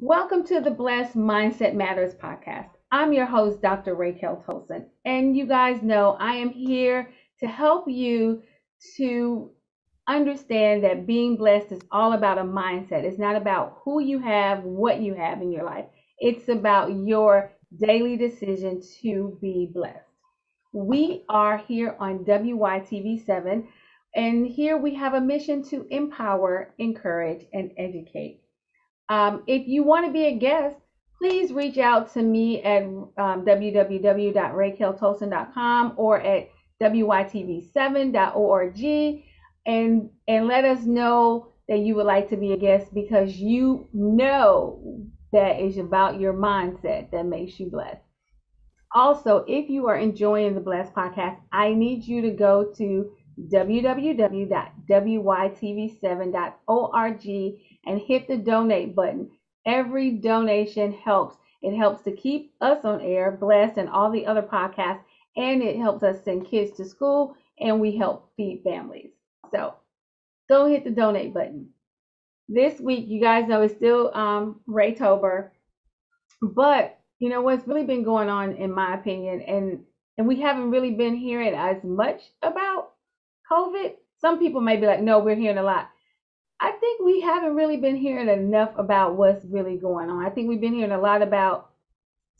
Welcome to the Blessed Mindset Matters podcast. I'm your host, Dr. Raykel Tolson. And you guys know I am here to help you to understand that being blessed is all about a mindset. It's not about who you have, what you have in your life. It's about your daily decision to be blessed. We are here on WYTV7, and here we have a mission to empower, encourage, and educate. If you want to be a guest, please reach out to me at www.raykeltolson.com or at wytv7.org and let us know that you would like to be a guest because you know that is about your mindset that makes you blessed. Also, if you are enjoying the Blessed podcast, I need you to go to www.wytv7.org and hit the donate button. Every donation helps. It helps to keep us on air, Blessed, and all the other podcasts, and it helps us send kids to school, and we help feed families. So go hit the donate button. This week, you guys know it's still Raytober, but you know what's really been going on, in my opinion, and we haven't really been hearing as much about COVID. Some people may be like, no, we're hearing a lot. I think we haven't really been hearing enough about what's really going on. I think we've been hearing a lot about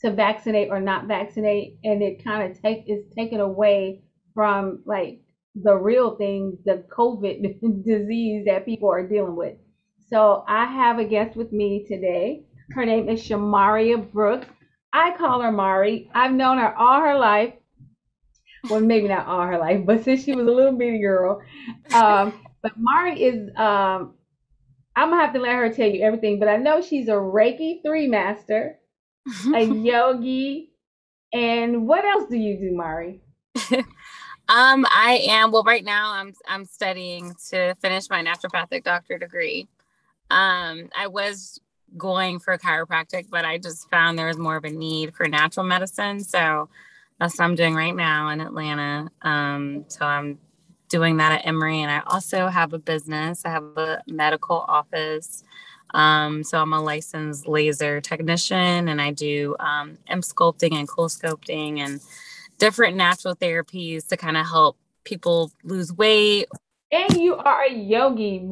to vaccinate or not vaccinate, and it kind of is taken away from like the real thing, the COVID disease that people are dealing with. So I have a guest with me today. Her name is Shamaria Brooks. I call her Mari. I've known her all her life. Well, maybe not all her life, but since she was a little bitty girl. But Mari is, I'm gonna have to let her tell you everything, but I know she's a Reiki 3 master, a yogi, and what else do you do, Mari? I am, well, right now I'm studying to finish my naturopathic doctor degree. I was going for chiropractic, but I just found there was more of a need for natural medicine. So that's what I'm doing right now in Atlanta. So I'm doing that at Emory, and I also have a business. I have a medical office. So I'm a licensed laser technician, and I do M sculpting and cool sculpting and different natural therapies to kind of help people lose weight. And you are a yogi.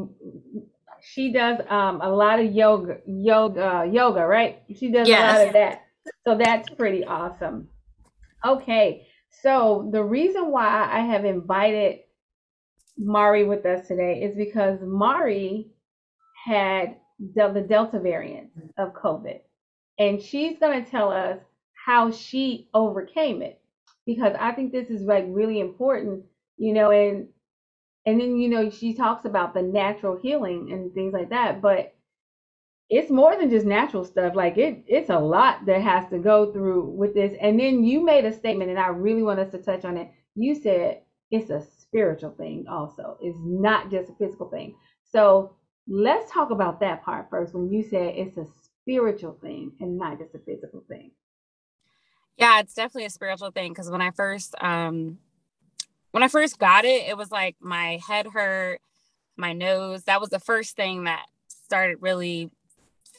She does a lot of yoga, right? She does a lot Yes. of that. So that's pretty awesome. Okay, so the reason why I have invited Mari with us today is because Mari had the Delta variant of COVID, and she's going to tell us how she overcame it because I think this is like really important, and then she talks about the natural healing and things like that, but it's more than just natural stuff. Like it's a lot that has to go through with this. And then you made a statement, and I really want us to touch on it. You said it's a spiritual thing also. It's not just a physical thing. So let's talk about that part first. When you said it's a spiritual thing and not just a physical thing. Yeah, it's definitely a spiritual thing. Cause when I first got it, it was like my head hurt, my nose. That was the first thing that started really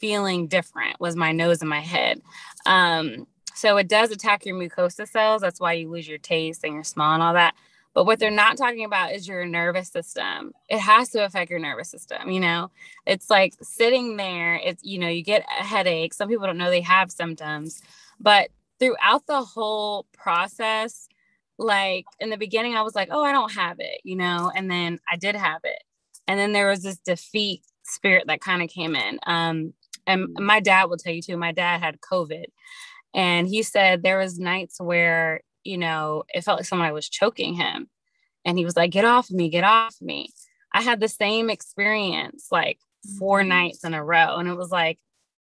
feeling different was my nose and my head. So it does attack your mucosa cells. That's why you lose your taste and your smell and all that. But what they're not talking about is your nervous system. It has to affect your nervous system. It's like sitting there. It's, you get a headache. Some people don't know they have symptoms, but throughout the whole process, like in the beginning, I was like, oh, I don't have it, and then I did have it. And then there was this defeat spirit that kind of came in. And my dad will tell you too, my dad had COVID, and he said there was nights where, it felt like someone was choking him, and he was like, get off me, get off me. I had the same experience like 4 nights in a row. And it was like,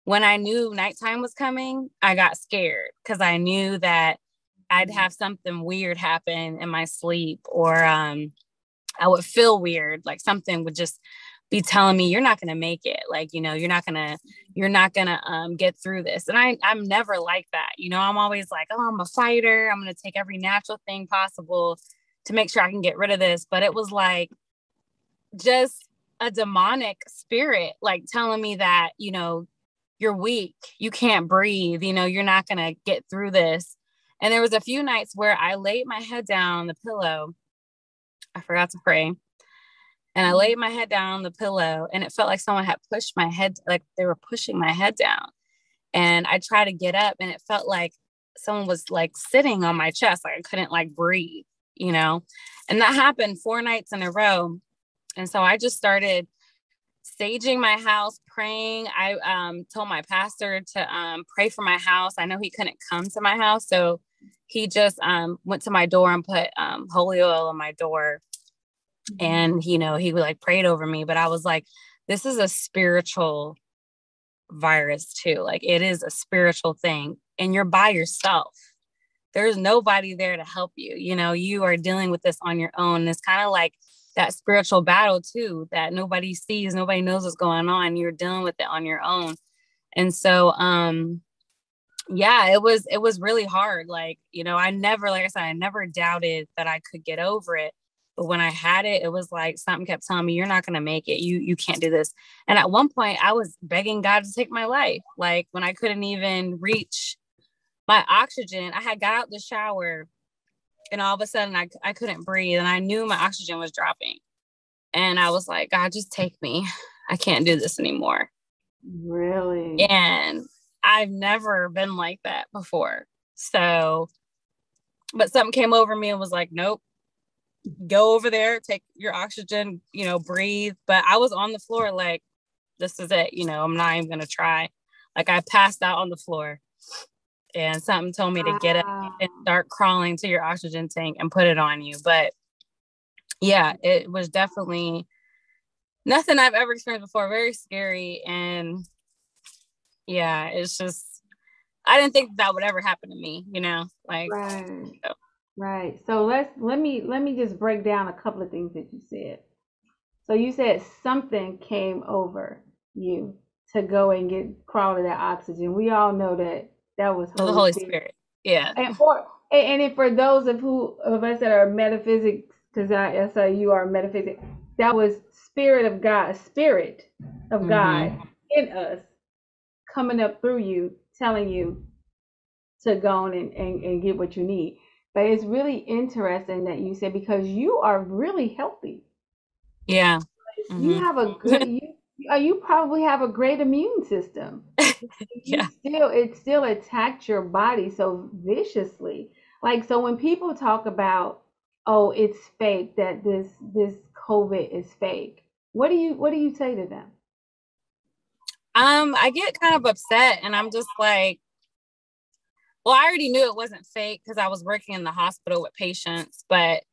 when I knew nighttime was coming, I got scared because I knew that I'd have something weird happen in my sleep, or I would feel weird. Like something would just be telling me you're not going to make it. Like, you're not going to get through this. And I'm never like that. I'm always like, oh, I'm a fighter. I'm going to take every natural thing possible to make sure I can get rid of this. But it was like just a demonic spirit, like telling me that, you're weak. You can't breathe. You know, you're not going to get through this. And there was a few nights where I laid my head down on the pillow. I forgot to pray. And I laid my head down on the pillow and it felt like someone had pushed my head, like they were pushing my head down. And I tried to get up and it felt like someone was like sitting on my chest. Like I couldn't like breathe, you know, and that happened 4 nights in a row. And so I just started saging my house, praying. I told my pastor to pray for my house. I know he couldn't come to my house. So he just went to my door and put holy oil on my door. And, you know, he like prayed over me. But I was like, this is a spiritual virus too. Like it is a spiritual thing. And you're by yourself. There's nobody there to help you. You know, you are dealing with this on your own. It's kind of like that spiritual battle too, that nobody sees, nobody knows what's going on. You're dealing with it on your own. And so, yeah, it was really hard. Like, you know, like I said, I never doubted that I could get over it. But when I had it, it was like something kept telling me, you're not going to make it. You can't do this. And at one point I was begging God to take my life. Like when I couldn't even reach my oxygen, I had got out the shower and all of a sudden I couldn't breathe and I knew my oxygen was dropping. And I was like, God, just take me. I can't do this anymore. Really? And I've never been like that before. So, but something came over me and was like, nope, go over there, take your oxygen, you know, breathe. But I was on the floor like, this is it. You know, I'm not even going to try. Like I passed out on the floor and something told me to get up and start crawling to your oxygen tank and put it on you. But yeah, it was definitely nothing I've ever experienced before. Very scary. And yeah, it's just, I didn't think that would ever happen to me, you know, like, Right. so. Right. So let me just break down a couple of things that you said. So you said something came over you to go and crawl to that oxygen. We all know that that was The Holy Spirit. Yeah. And for those of us that are metaphysics, because I say you are metaphysics, that was spirit of God in us coming up through you, telling you to go on and get what you need. But it's really interesting that you said because you are really healthy. Yeah. You have a good you probably have a great immune system. Yeah. It still attacked your body so viciously. Like so when people talk about, oh, it's fake, that this COVID is fake, what do you say to them? I get kind of upset and I'm just like, well, I already knew it wasn't fake because I was working in the hospital with patients. But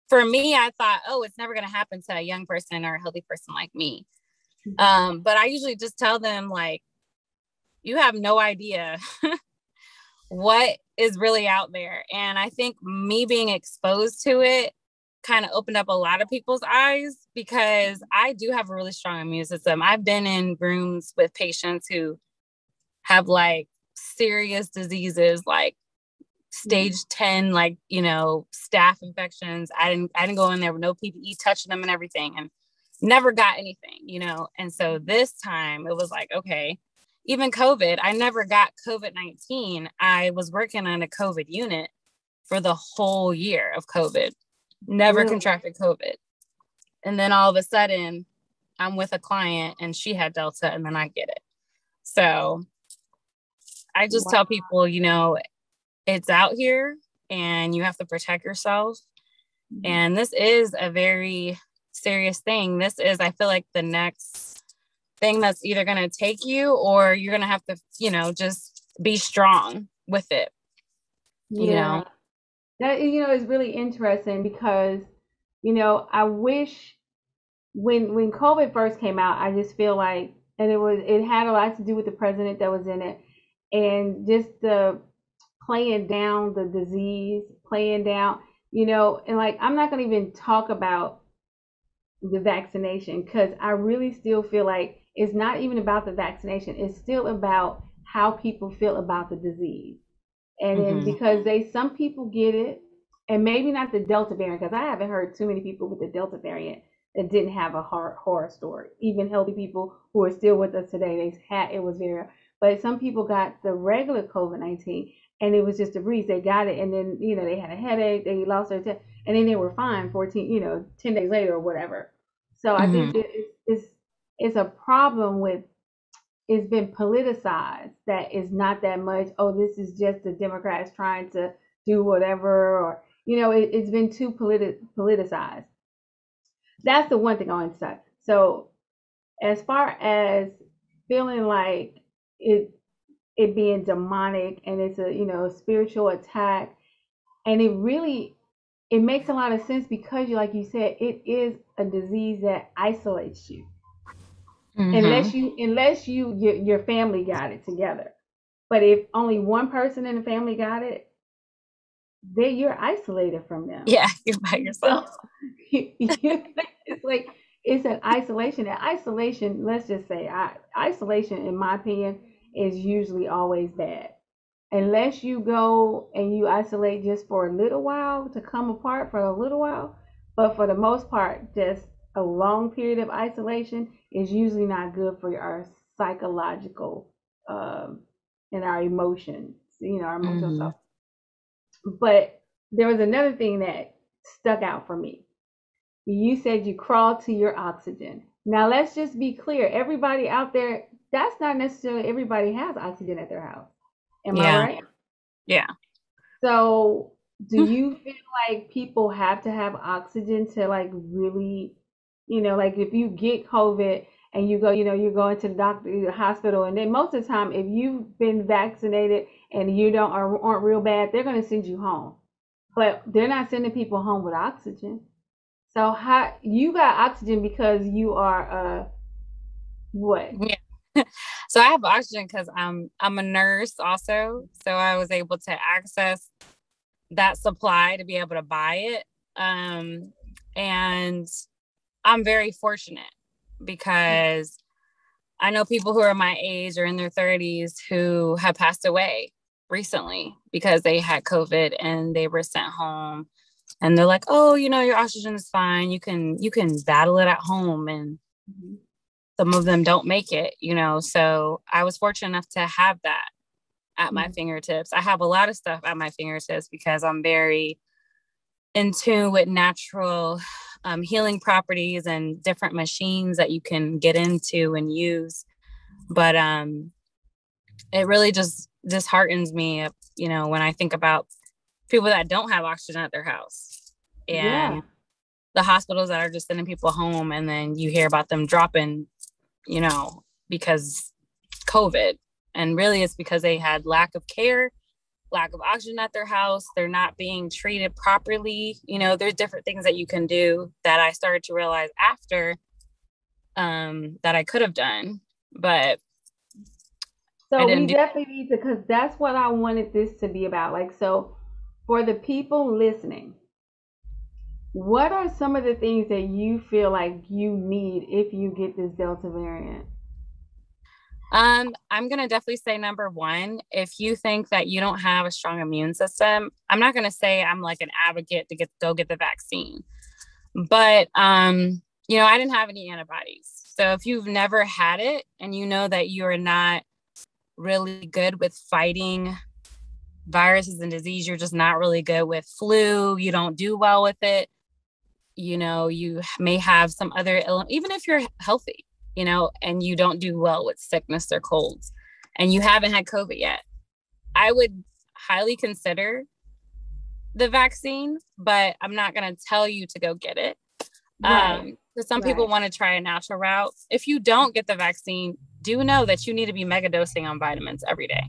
for me, I thought, oh, it's never going to happen to a young person or a healthy person like me. But I usually just tell them, like, you have no idea what is really out there. And I think me being exposed to it kind of opened up a lot of people's eyes because I do have a really strong immune system. I've been in rooms with patients who have like serious diseases like stage 10, like, you know, staph infections. I didn't go in there with no PPE, touching them and everything, and never got anything, you know. And so this time it was like, okay, even COVID, I never got COVID-19. I was working on a COVID unit for the whole year of COVID, never contracted COVID. And then all of a sudden I'm with a client and she had Delta and then I get it. So I just tell people, you know, it's out here and you have to protect yourself. And this is a very serious thing. This is, I feel like, the next thing that's either going to take you or you're going to have to, you know, just be strong with it. Yeah. You know? That, you know, is really interesting because, you know, I wish when COVID first came out, I just feel like, and it had a lot to do with the president that was in it and just the playing down the disease, playing down, you know, and like, I'm not going to even talk about the vaccination because I really still feel like it's not even about the vaccination. It's still about how people feel about the disease. And then because some people get it, and maybe not the Delta variant, because I haven't heard too many people with the Delta variant that didn't have a horror story. Even healthy people who are still with us today, it was very. But some people got the regular COVID-19, and it was just a breeze. They got it, and then they had a headache, they lost their and then they were fine 10 days later or whatever. So I think that it's a problem with it's been politicized that it's not that much. Oh, this is just the Democrats trying to do whatever, or it's been too politicized. That's the one thing I want to say. So as far as feeling like it being demonic and it's a spiritual attack, and it makes a lot of sense because like you said, it is a disease that isolates you. Unless your family got it together. But if only one person in the family got it, then you're isolated from them. Yeah, you're by yourself. So, it's like it's an isolation. And isolation, let's just say, isolation, in my opinion, is usually always bad. Unless you go and you isolate just for a little while, to come apart for a little while. But for the most part, just a long period of isolation is usually not good for our psychological and our emotions, our emotional stuff. But there was another thing that stuck out for me. You said you crawled to your oxygen. Now let's just be clear. Everybody out there, that's not necessarily everybody has oxygen at their house. Am I right? Yeah. So do you feel like people have to have oxygen to like really, like if you get COVID and you go, you're going to the doctor, the hospital, and then most of the time, if you've been vaccinated and you aren't real bad, they're going to send you home. But they're not sending people home with oxygen. So how you got oxygen because you are what? Yeah. So I have oxygen because I'm a nurse also. So I was able to access that supply to be able to buy it. And I'm very fortunate because I know people who are my age or in their 30s who have passed away recently because they had COVID and they were sent home, and they're like, oh, your oxygen is fine. You can battle it at home. And some of them don't make it, so I was fortunate enough to have that at my fingertips. I have a lot of stuff at my fingertips because I'm very in tune with natural healing properties and different machines that you can get into and use. But it really just disheartens me, when I think about people that don't have oxygen at their house and the hospitals that are just sending people home, and then you hear about them dropping, because COVID. And really it's because they had lack of care, lack of oxygen at their house. They're not being treated properly. There's different things that you can do that I started to realize after that I could have done, but so we definitely need to, because that's what I wanted this to be about. Like, so for the people listening, what are some of the things that you feel like you need if you get this Delta variant? I'm going to definitely say number one, if you think that you don't have a strong immune system, I'm not going to say I'm like an advocate to go get the vaccine, but, I didn't have any antibodies. So if you've never had it and you know that you're not really good with fighting viruses and disease, you're just not really good with flu, you don't do well with it, you may have some other even if you're healthy, and you don't do well with sickness or colds and you haven't had COVID yet, I would highly consider the vaccine, but I'm not going to tell you to go get it. Because some people want to try a natural route. If you don't get the vaccine, do know that you need to be megadosing on vitamins every day.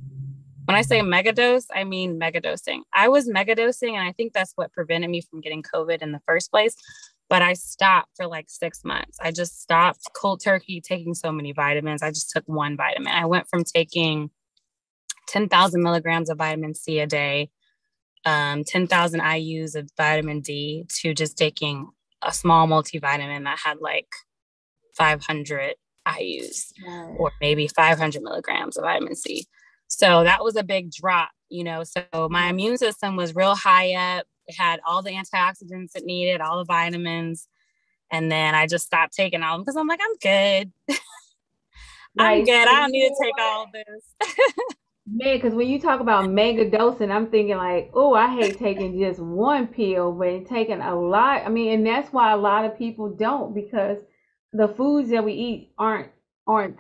When I say megadose, I mean megadosing. I was megadosing, and I think that's what prevented me from getting COVID in the first place. But I stopped for like 6 months. I just stopped cold turkey taking so many vitamins. I just took one vitamin. I went from taking 10,000 milligrams of vitamin C a day, 10,000 IUs of vitamin D, to just taking a small multivitamin that had like 500 IUs or maybe 500 milligrams of vitamin C. So that was a big drop, so my immune system was real high up. It had all the antioxidants it needed, all the vitamins. And then I just stopped taking all of them because I'm like, I'm good. Right. I'm good. I don't need to take all of this. Man, because when you talk about mega dosing, I'm thinking like, oh, I hate taking just one pill, but taking a lot. I mean, and that's why a lot of people don't, because the foods that we eat aren't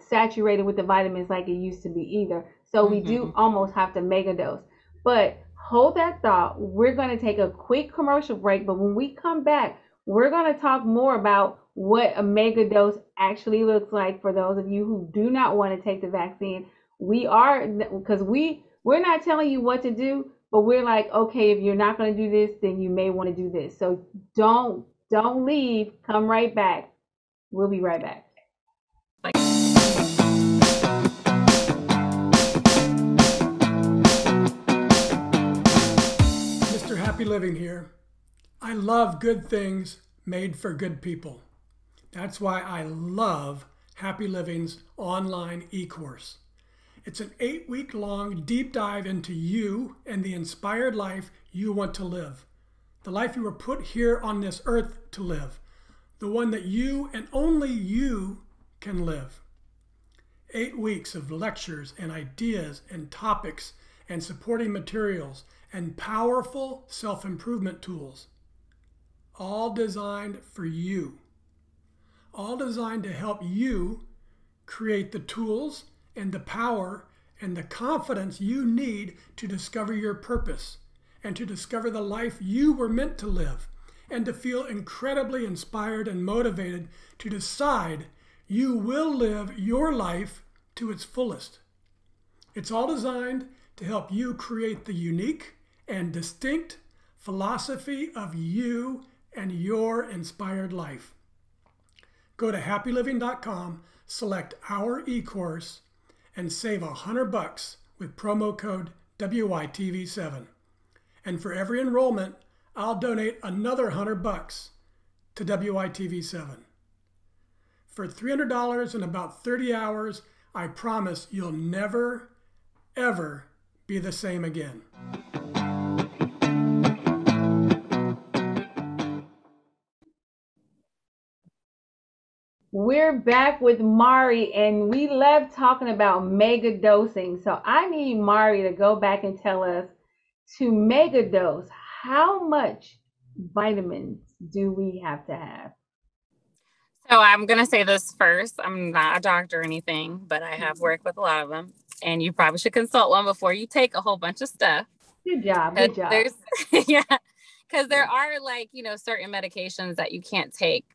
saturated with the vitamins like it used to be either. So we do almost have to mega dose. But hold that thought. We're going to take a quick commercial break, but when we come back, we're going to talk more about what a mega dose actually looks like for those of you who do not want to take the vaccine. We are, because we're not telling you what to do, but we're like, okay, if you're not going to do this, then you may want to do this. So don't leave. Come right back. We'll be right back. Mr. Happy Living here. I love good things made for good people. That's why I love Happy Living's online e-course. It's an 8-week-long deep dive into you and the inspired life you want to live. The life you were put here on this earth to live. The one that you and only you can live. 8 weeks of lectures and ideas and topics and supporting materials and powerful self-improvement tools. All designed for you. All designed to help you create the tools and the power and the confidence you need to discover your purpose and to discover the life you were meant to live and to feel incredibly inspired and motivated to decide you will live your life to its fullest. It's all designed to help you create the unique and distinct philosophy of you and your inspired life. Go to happyliving.com, select our e-course, and save $100 with promo code WYTV7. And for every enrollment, I'll donate another $100 to WYTV7. For $300 and about 30 hours, I promise you'll never, ever be the same again. We're back with Mari, and we left talking about mega dosing. So I need Mari to go back and tell us, to mega dose, how much vitamins do we have to have? So I'm going to say this first. I'm not a doctor or anything, but I have worked with a lot of them. And you probably should consult one before you take a whole bunch of stuff. Good job. Good job. Yeah. Because there are certain medications that you can't take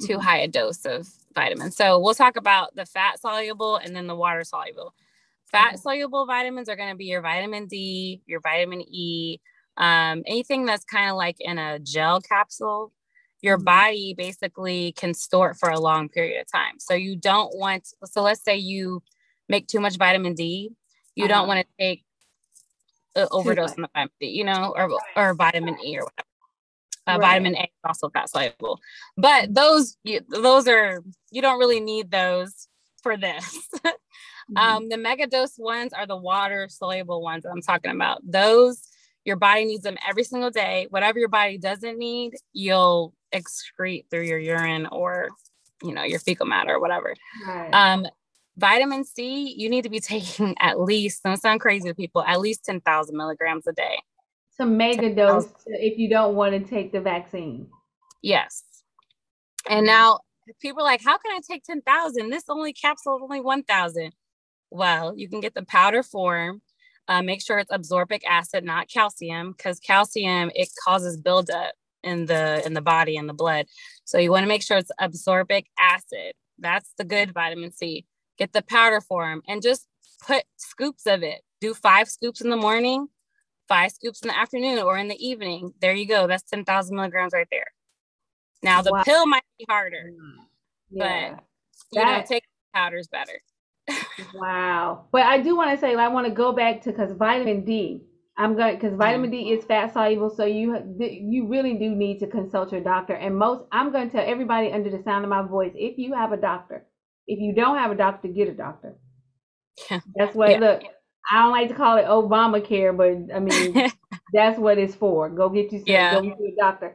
too high a dose of vitamins. So we'll talk about the fat soluble and then the water soluble. Fat soluble vitamins are going to be your vitamin D, your vitamin E, anything that's kind of like in a gel capsule. Your body basically can store it for a long period of time. So you don't want, so let's say you make too much vitamin D, you don't want to take an overdose on the vitamin D, or vitamin E or whatever. Vitamin A is also fat soluble, but those are, you don't really need those for this. The mega dose ones are the water soluble ones that I'm talking about. Those, your body needs them every single day. Whatever your body doesn't need, you'll excrete through your urine or, your fecal matter or whatever. Right. Vitamin C, you need to be taking at least, don't sound crazy to people, at least 10,000 milligrams a day. It's a mega dose if you don't want to take the vaccine. Yes. And now people are like, how can I take 10,000? This capsule is only 1,000. Well, you can get the powder form. Make sure it's ascorbic acid, not calcium, because calcium, it causes buildup in the body and the blood. So you want to make sure it's ascorbic acid. That's the good vitamin C. Get the powder form and just put scoops of it. Do 5 scoops in the morning, 5 scoops in the afternoon or in the evening. There you go. That's 10,000 milligrams right there. Now the pill might be harder, but take powder's better. Wow. But I do want to say, I want to go back to, because vitamin D, because vitamin D is fat soluble. So you really do need to consult your doctor. And I'm going to tell everybody under the sound of my voice, if you have a doctor, if you don't have a doctor, get a doctor. That's what, look, I don't like to call it Obamacare, but I mean, that's what it's for. Go get you a doctor,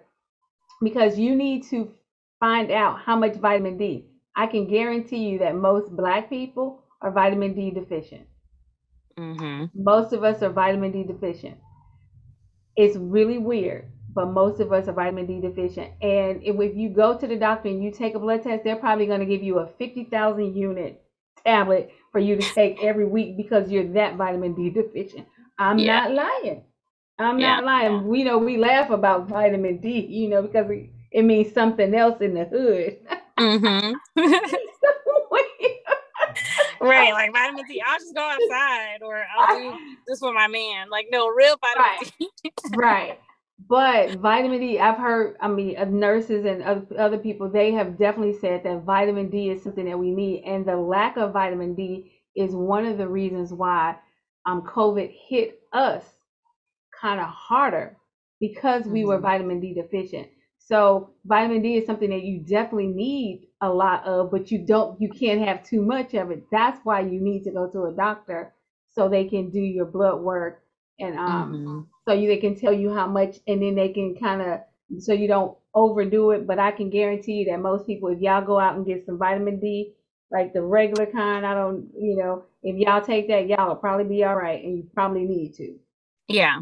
because you need to find out how much vitamin D. I can guarantee you that most Black people are vitamin D deficient. Mm-hmm. Most of us are vitamin D deficient. It's really weird, but most of us are vitamin D deficient. And if you go to the doctor and you take a blood test, they're probably going to give you a 50,000 unit tablet for you to take every week because you're that vitamin D deficient. I'm Yeah. not lying. I'm Yeah. not lying. We know we laugh about vitamin D, because it means something else in the hood. Mm-hmm. Right, like vitamin D, I'll just go outside or I'll do this for my man. Like, no, real vitamin D. Right. But vitamin D, I've heard, of nurses and other people, they have definitely said that vitamin D is something that we need. And the lack of vitamin D is one of the reasons why COVID hit us kind of harder because we were vitamin D deficient. So vitamin D is something that you definitely need a lot of, but you can't have too much of it. That's why you need to go to a doctor so they can do your blood work and they can tell you how much, and then they can kind of, so you don't overdo it. But I can guarantee you that most people, if y'all go out and get some vitamin D, like the regular kind, if y'all take that, y'all will probably be all right, and you probably need to. Yeah.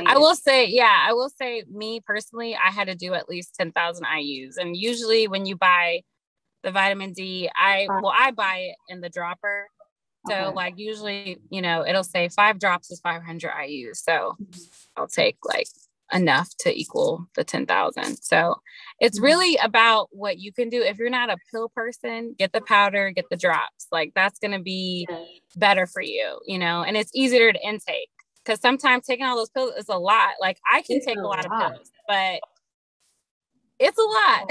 I will say me personally, I had to do at least 10,000 IUs. And usually when you buy the vitamin D, I buy it in the dropper. So like usually, it'll say 5 drops is 500 IUs. So I'll take like enough to equal the 10,000. So it's really about what you can do. If you're not a pill person, get the powder, get the drops. Like that's going to be better for you, and it's easier to intake. Because sometimes taking all those pills is a lot. Like I can take a lot of pills, but it's a lot.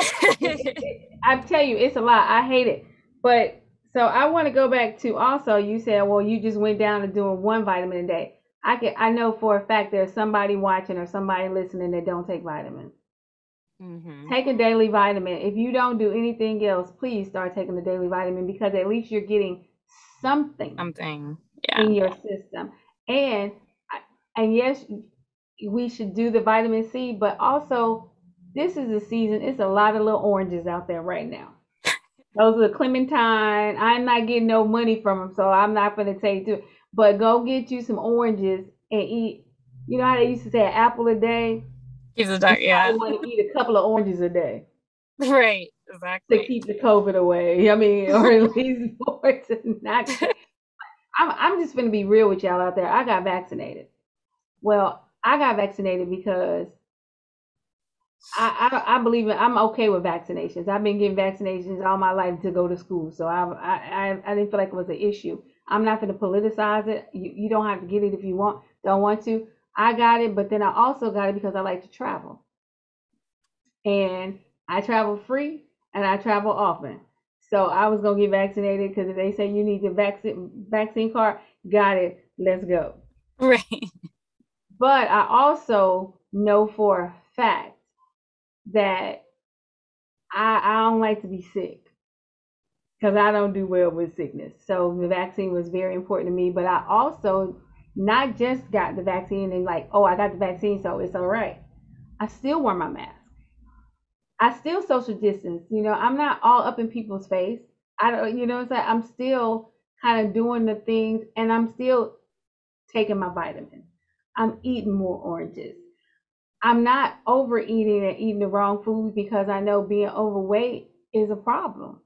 I tell you, it's a lot. I hate it. But so I want to go back to also, you said, well, you just went down to doing 1 vitamin a day. I know for a fact there's somebody watching or somebody listening that don't take vitamins. Mm-hmm. Take a daily vitamin. If you don't do anything else, please start taking the daily vitamin, because at least you're getting something in your system. And yes, we should do the vitamin C, but also this is the season. It's a lot of little oranges out there right now. Those are the Clementine. I'm not getting no money from them, so I'm not going to take to it. But go get you some oranges and eat. You know how they used to say an apple a day? Keeps the dark, yeah. I want to eat a couple of oranges a day. Right, exactly. To keep the COVID away. Or at least for it to not. I'm just going to be real with y'all out there. I got vaccinated. Well, I got vaccinated because I believe I'm okay with vaccinations. I've been getting vaccinations all my life to go to school, so I didn't feel like it was an issue. I'm not going to politicize it. You don't have to get it if you don't want to. I got it, but then I also got it because I like to travel, and I travel free and I travel often. So I was gonna get vaccinated because if they say you need the vaccine card, got it. Let's go. Right. But I also know for a fact that I don't like to be sick because I don't do well with sickness. So the vaccine was very important to me. But I also not just got the vaccine and like, oh, I got the vaccine, so it's all right. I still wear my mask. I still social distance. I'm not all up in people's face. I don't, what I'm saying? I'm still kind of doing the things, and I'm still taking my vitamins. I'm eating more oranges. I'm not overeating and eating the wrong food because I know being overweight is a problem.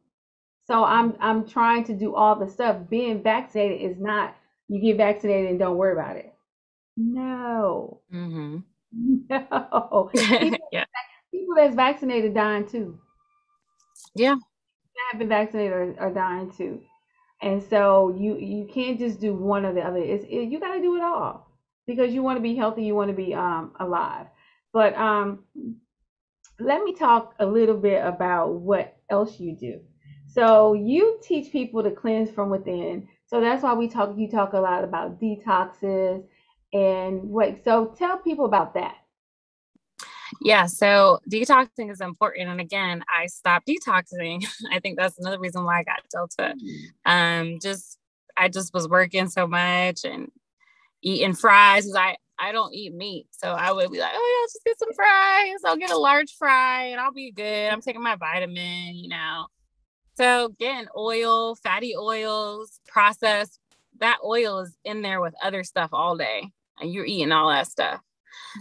So I'm trying to do all the stuff. Being vaccinated is not you get vaccinated and don't worry about it. No. Mm-hmm. No. People that's vaccinated dying too. Yeah. That have been vaccinated are dying too. And so you can't just do one or the other. You got to do it all because you want to be healthy. You want to be alive. But let me talk a little bit about what else you do. So you teach people to cleanse from within. So that's why you talk a lot about detoxes and what. So tell people about that. Yeah, so detoxing is important. And again, I stopped detoxing. I think that's another reason why I got Delta. I just was working so much and eating fries. I I don't eat meat. So I would be like, oh yeah, just get some fries. I'll get a large fry and I'll be good. I'm taking my vitamin, you know. So again, oil, fatty oils, processed, that oil is in there with other stuff all day and you're eating all that stuff.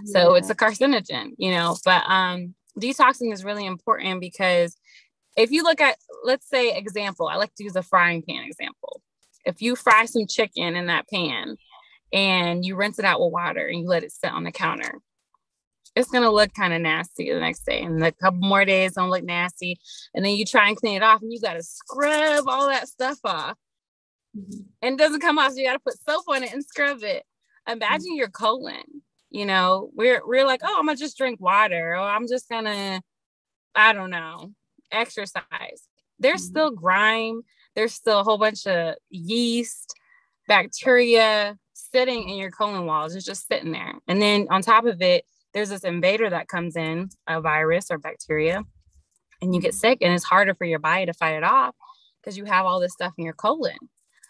So it's a carcinogen, you know, but detoxing is really important because if you look at, let's say example, I like to use a frying pan example. If you fry some chicken in that pan and you rinse it out with water and you let it sit on the counter, it's going to look kind of nasty the next day. And a couple more days don't look nasty. And then you try and clean it off and you got to scrub all that stuff off. And it doesn't come off. So you got to put soap on it and scrub it. Imagine your colon, you know, we're like, oh, I'm going to just drink water. Or I'm just going to, I don't know, exercise. There's still grime. There's still a whole bunch of yeast, bacteria sitting in your colon walls. It's just sitting there. And then on top of it, there's this invader that comes in, a virus or bacteria, and you get sick and it's harder for your body to fight it off because you have all this stuff in your colon.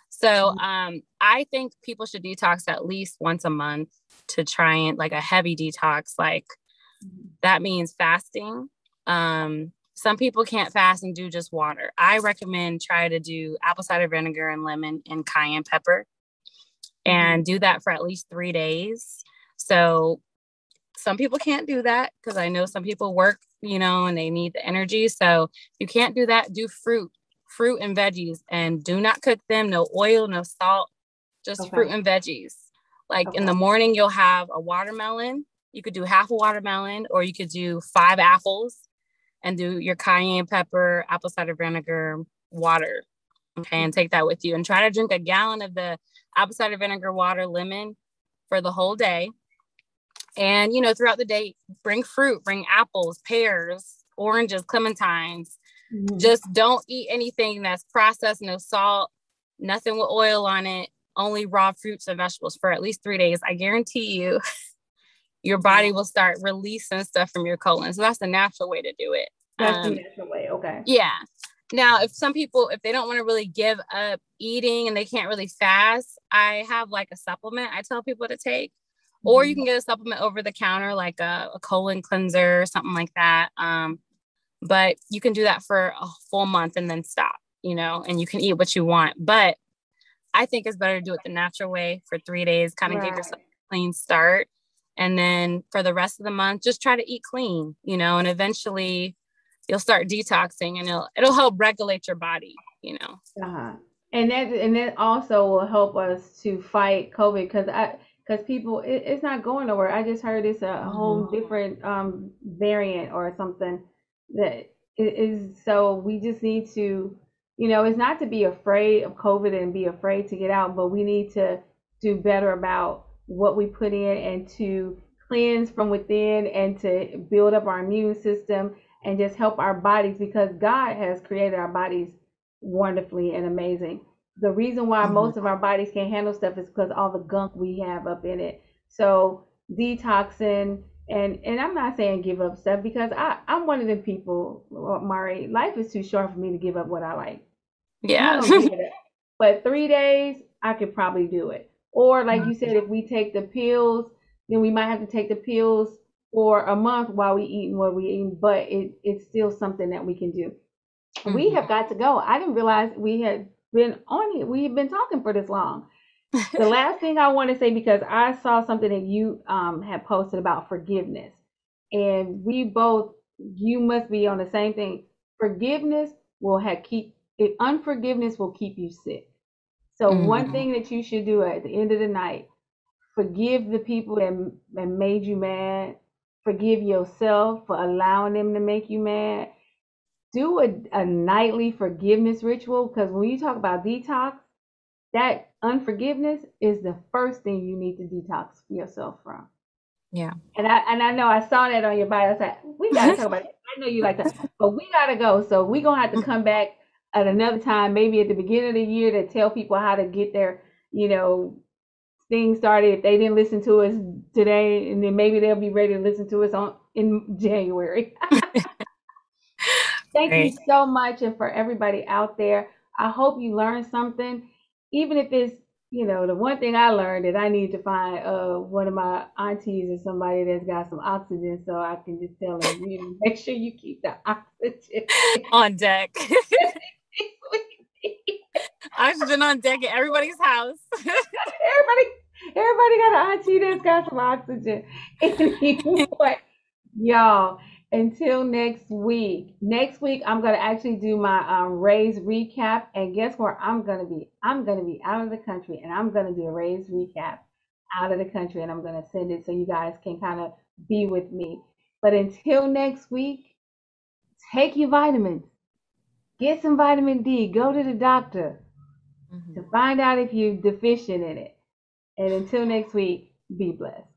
So I think people should detox at least once a month to try and like a heavy detox. Like that means fasting. Some people can't fast and do just water. I recommend try to do apple cider vinegar and lemon and cayenne pepper and do that for at least 3 days. So some people can't do that because I know some people work, you know, and they need the energy. So if you can't do that, do fruit and veggies, and do not cook them. No oil, no salt, just fruit and veggies. Like in the morning, you'll have a watermelon. You could do half a watermelon, or you could do 5 apples and do your cayenne pepper, apple cider vinegar, water. Okay. And take that with you and try to drink a gallon of the apple cider vinegar, water, lemon for the whole day. And, you know, throughout the day, bring fruit, bring apples, pears, oranges, clementines. Just don't eat anything that's processed, no salt, nothing with oil on it, only raw fruits and vegetables for at least 3 days. I guarantee you, your body will start releasing stuff from your colon. So that's the natural way to do it. That's the natural way. Okay. Yeah. Now, if some people, if they don't want to really give up eating and they can't really fast, I have like a supplement I tell people to take. Or you can get a supplement over the counter, like a colon cleanser or something like that. But you can do that for a full month and then stop, you know, and you can eat what you want. But I think it's better to do it the natural way for 3 days, kind of give yourself a clean start. And then for the rest of the month, just try to eat clean, you know, and eventually you'll start detoxing and it'll help regulate your body, you know. And that also will help us to fight COVID because people, it's not going nowhere. I just heard it's a whole different variant or something that is. So we just need to, you know, it's not to be afraid of COVID and be afraid to get out, but we need to do better about what we put in and to cleanse from within and to build up our immune system and just help our bodies, because God has created our bodies wonderfully and amazing. The reason why most of our bodies can't handle stuff is because all the gunk we have up in it. So detoxing, and I'm not saying give up stuff, because I'm one of the people, Mari, life is too short for me to give up what I like. Yeah. But 3 days, I could probably do it. Or like you said, if we take the pills, then we might have to take the pills for a month while we eating what we eating, but it's still something that we can do. We have got to go. I didn't realize we had been on it. We've been talking for this long. The last thing I want to say, because I saw something that you had posted about forgiveness, and you must be on the same thing. Forgiveness will unforgiveness will keep you sick. So one thing that you should do at the end of the night, forgive the people that made you mad. Forgive yourself for allowing them to make you mad. Do a nightly forgiveness ritual, because when you talk about detox, that unforgiveness is the first thing you need to detox yourself from. Yeah. And I know I saw that on your bio. I was like, we gotta talk about it. I know you like that, but we gotta go. So we're gonna have to come back at another time, maybe at the beginning of the year, to tell people how to get their, you know, things started if they didn't listen to us today, and then maybe they'll be ready to listen to us in January. Thank you so much. And for everybody out there, I hope you learned something, even if it's the one thing I learned is I need to find one of my aunties or somebody that's got some oxygen, so I can just tell them, make sure you keep the oxygen on deck. Oxygen on deck at everybody's house. everybody got an auntie that's got some oxygen. Anyway, y'all, until next week. Next week I'm gonna actually do my Raise recap, and guess where I'm gonna be? I'm gonna be out of the country, and I'm gonna do a Raise recap out of the country, and I'm gonna send it so you guys can kind of be with me. But until next week, take your vitamins, get some vitamin D, go to the doctor to find out if you're deficient in it. And until next week, be blessed.